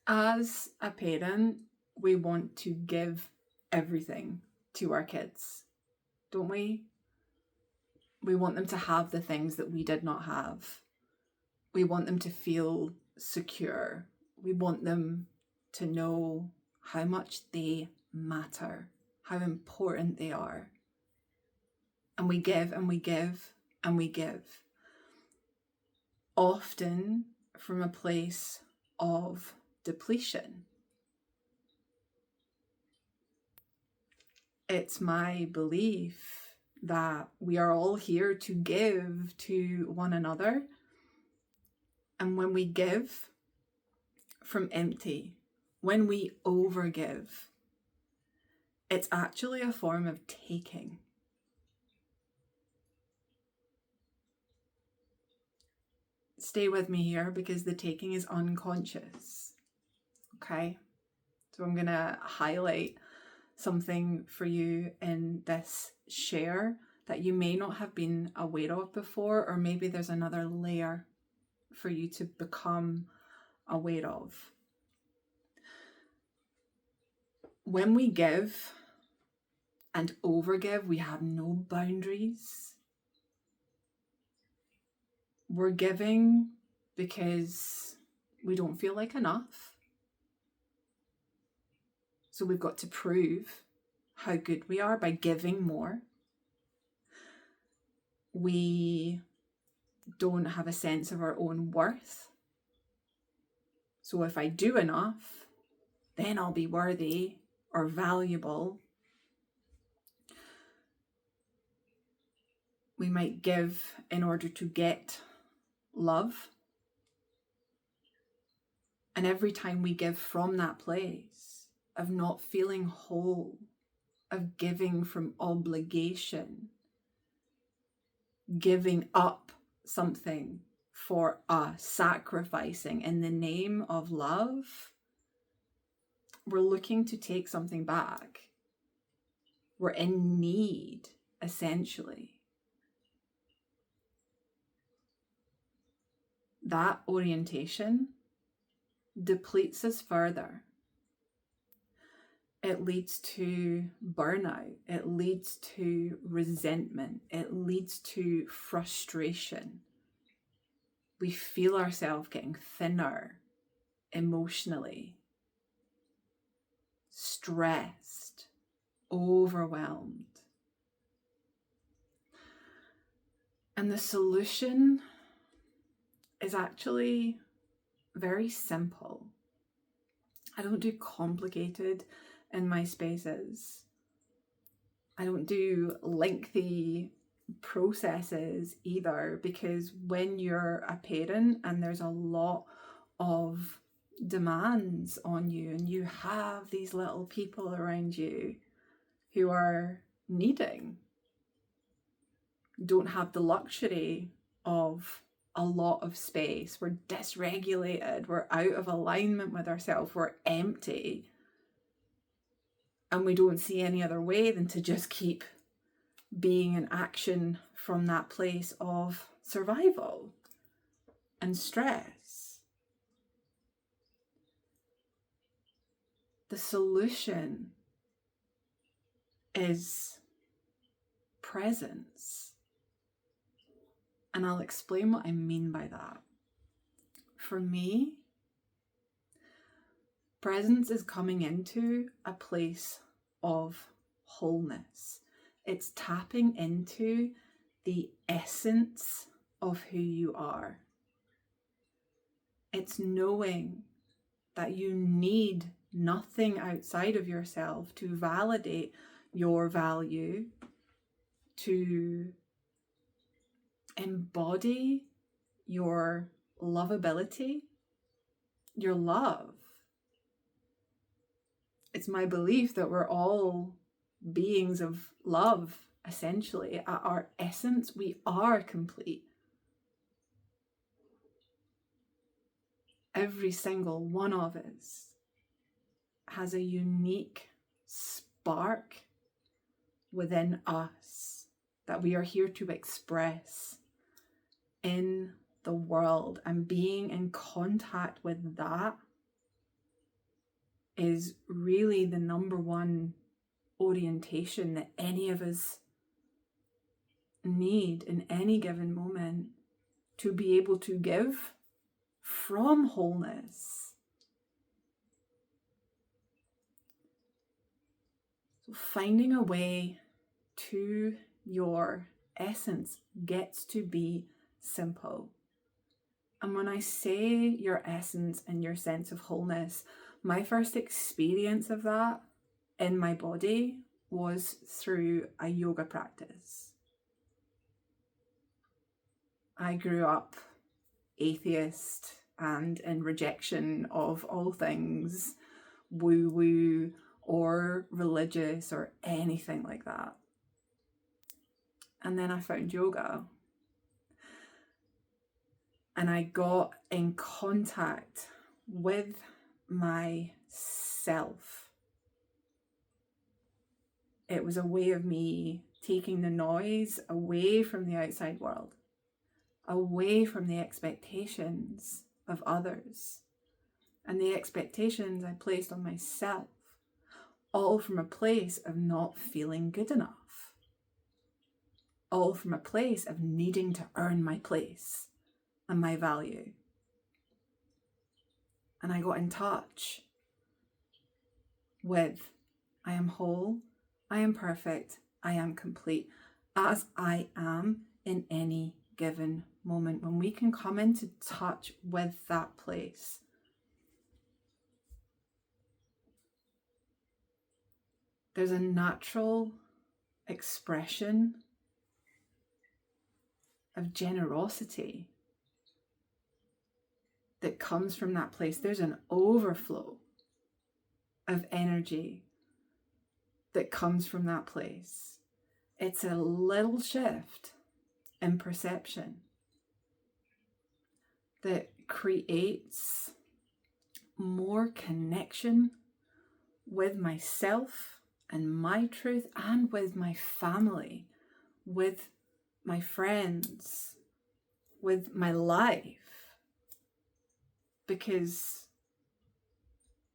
As a parent, we want to give everything to our kids, don't we? We want them to have the things that we did not have. We want them to feel secure. We want them to know how much they matter, how important they are. And we give and we give and we give. Often from a place of depletion. It's my belief that we are all here to give to one another. And when we give from empty, when we overgive, it's actually a form of taking. Stay with me here because the taking is unconscious. Okay? So I'm going to highlight something for you in this share that you may not have been aware of before, or maybe there's another layer for you to become aware of. When we give and overgive, we have no boundaries. We're giving because we don't feel like enough. So we've got to prove how good we are by giving more. We don't have a sense of our own worth. So if I do enough, then I'll be worthy or valuable. We might give in order to get love. And every time we give from that place of not feeling whole, of giving from obligation, giving up something for us, sacrificing in the name of love, we're looking to take something back. We're in need, essentially. That orientation depletes us further. It leads to burnout. It leads to resentment. It leads to frustration. We feel ourselves getting thinner emotionally, stressed, overwhelmed. And the solution is actually very simple. I don't do complicated in my spaces. I don't do lengthy processes either, because when you're a parent and there's a lot of demands on you and you have these little people around you who are needing, don't have the luxury of a lot of space, we're dysregulated, we're out of alignment with ourselves, we're empty, and we don't see any other way than to just keep being in action from that place of survival and stress. The solution is presence. And I'll explain what I mean by that. For me, presence is coming into a place of wholeness. It's tapping into the essence of who you are. It's knowing that you need nothing outside of yourself to validate your value, to embody your lovability, your love. It's my belief that we're all beings of love, essentially. At our essence, we are complete. Every single one of us has a unique spark within us that we are here to express in the world, and being in contact with that is really the number one orientation that any of us need in any given moment to be able to give from wholeness. So finding a way to your essence gets to be simple. And when I say your essence and your sense of wholeness, my first experience of that in my body was through a yoga practice. I grew up atheist and in rejection of all things woo-woo or religious or anything like that. And then I found yoga. And I got in contact with myself. It was a way of me taking the noise away from the outside world, away from the expectations of others and the expectations I placed on myself, all from a place of not feeling good enough, all from a place of needing to earn my place and my value. And I got in touch with, I am whole, I am perfect, I am complete, as I am in any given moment. When we can come into touch with that place, there's a natural expression of generosity that comes from that place. There's an overflow of energy that comes from that place. It's a little shift in perception that creates more connection with myself and my truth, and with my family, with my friends, with my life, because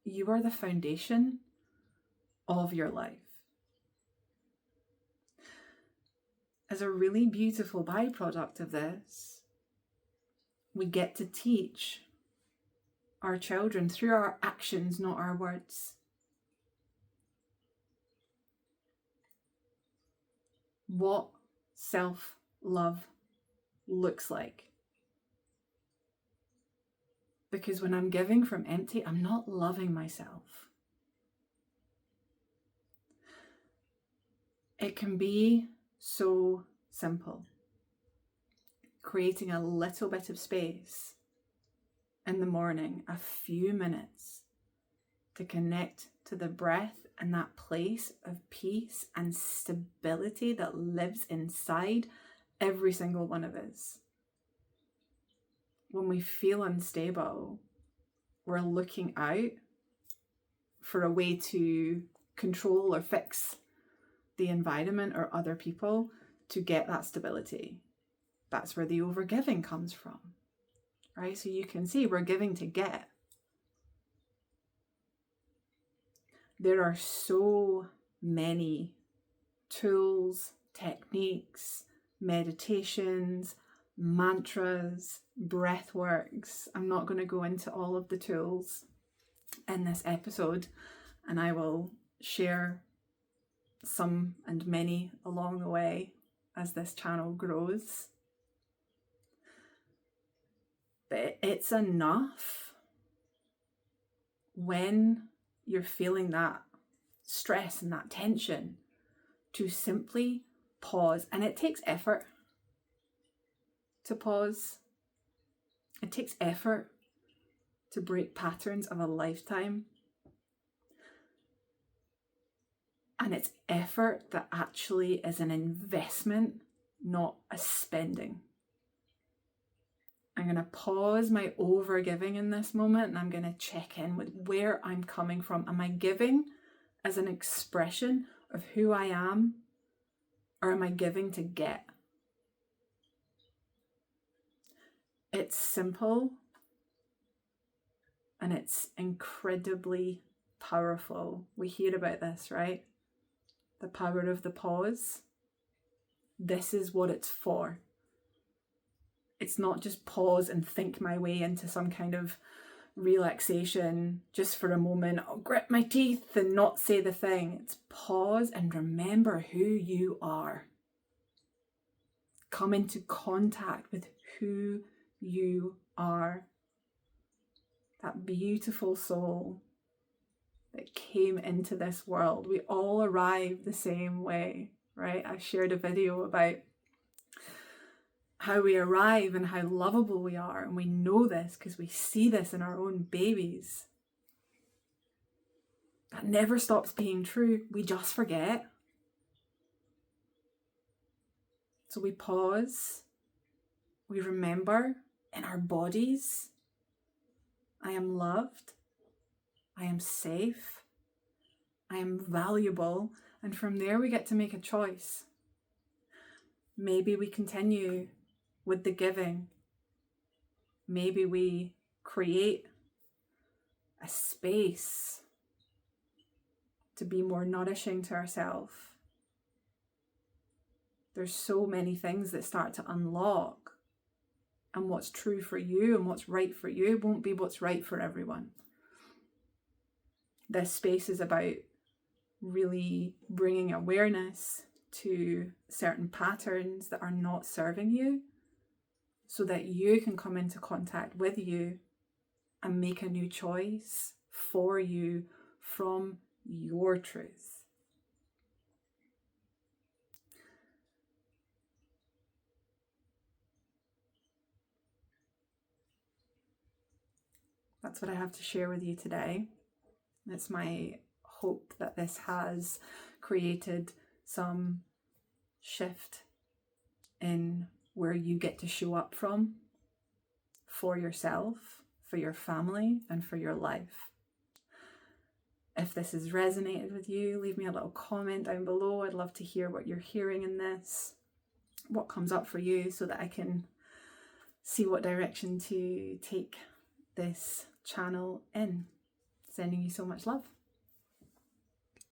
you are the foundation of your life. As a really beautiful byproduct of this, we get to teach our children through our actions, not our words, what self-love looks like. Because when I'm giving from empty, I'm not loving myself. It can be so simple. Creating a little bit of space in the morning, a few minutes, to connect to the breath and that place of peace and stability that lives inside every single one of us. When we feel unstable, we're looking out for a way to control or fix the environment or other people to get that stability. That's where the overgiving comes from, right? So you can see we're giving to get. There are so many tools, techniques, meditations, mantras, breath works. I'm not going to go into all of the tools in this episode, and I will share some and many along the way as this channel grows. But it's enough when you're feeling that stress and that tension to simply pause. And it takes effort to pause. It takes effort to break patterns of a lifetime. And it's effort that actually is an investment, not a spending. I'm going to pause my overgiving in this moment, and I'm going to check in with where I'm coming from. Am I giving as an expression of who I am, or am I giving to get? It's simple and it's incredibly powerful. We hear about this, right? The power of the pause. This is what it's for. It's not just pause and think my way into some kind of relaxation just for a moment. I'll grit my teeth and not say the thing. It's pause and remember who you are. Come into contact with who you are. That beautiful soul that came into this world. We all arrive the same way, right? I shared a video about how we arrive and how lovable we are, and we know this because we see this in our own babies. That never stops being true. We just forget. So we pause, we remember in our bodies, I am loved, I am safe, I am valuable, and from there we get to make a choice. Maybe we continue with the giving. Maybe we create a space to be more nourishing to ourselves. There's so many things that start to unlock, and what's true for you and what's right for you won't be what's right for everyone. This space is about really bringing awareness to certain patterns that are not serving you so that you can come into contact with you and make a new choice for you from your truth. That's what I have to share with you today. It's my hope that this has created some shift in where you get to show up from for yourself, for your family, and for your life. If this has resonated with you, leave me a little comment down below. I'd love to hear what you're hearing in this, what comes up for you, so that I can see what direction to take this channel in. Sending you so much love.